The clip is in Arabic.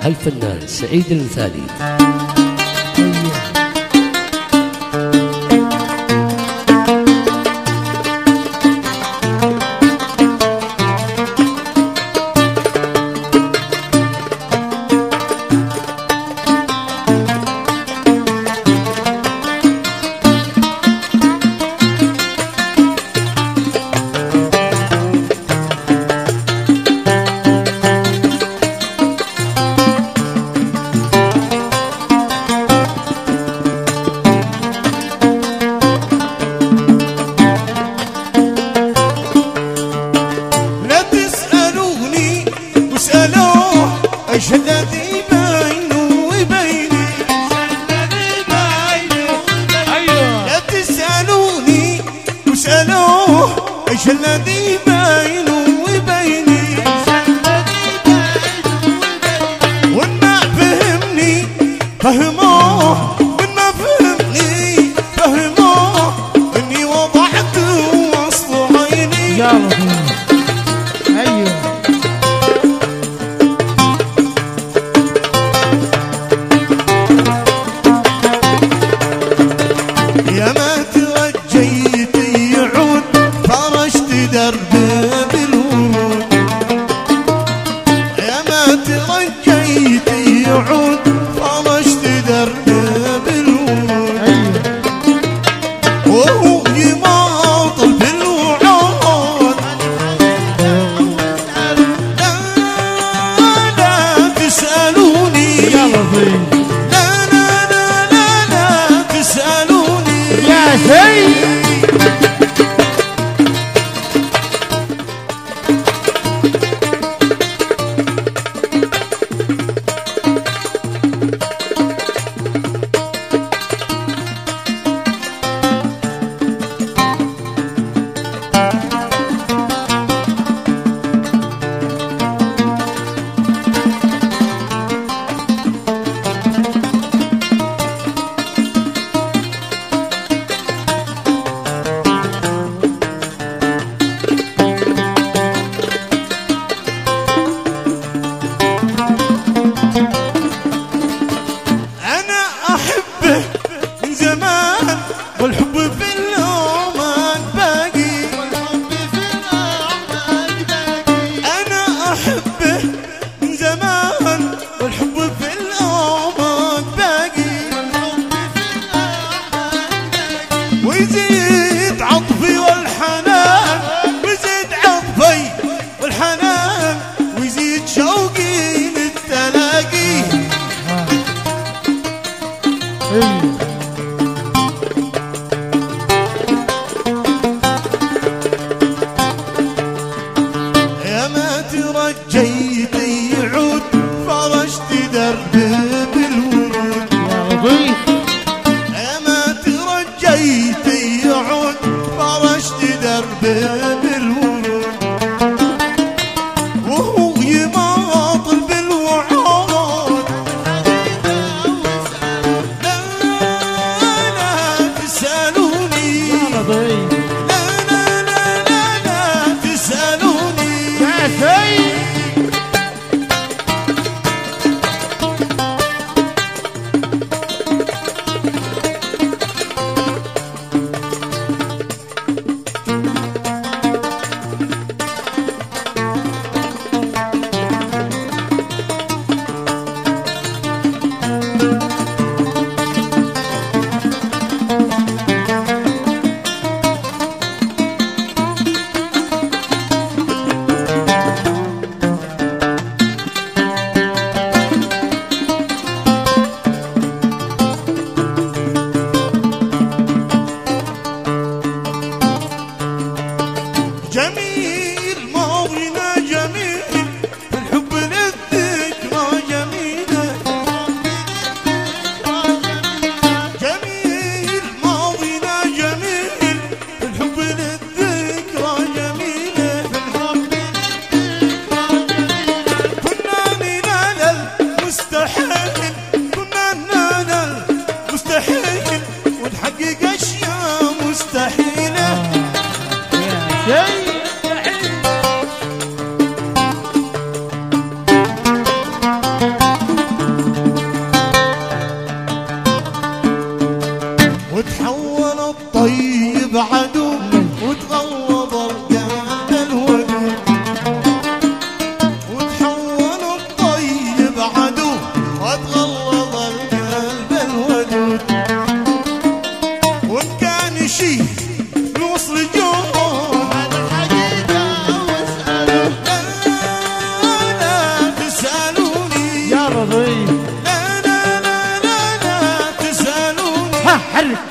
الفنان سعيد المثالي. ايش الذي بينه وبيني؟ ايوه لا تسألوني واسألوه ايش الذي بينه وبيني؟ وان ما فهمني فهموه، وان ما فهمني فهموه اني وضعت وسط عيني. ايوه يا ما ترجيت يعود فرشت دربه بالورود، يا ما ترجيت يعود فرشت دربه بالورود، وهو يماطل بالوعود. لا تسألوني والحب في الأعماق باقي، أنا أحبه من زمان والحب في الأعماق باقي، ويزيد عطفي والحنان، ويزيد عطفي والحنان، ويزيد شوقي للتلاقي. ترجيت يعود فرشت دربه بالورود، يا ما ترجيت يعود فرشت دربه بالورود، وهو يماطل بالوعود. لا تسألوني، لا تسألوني. حرك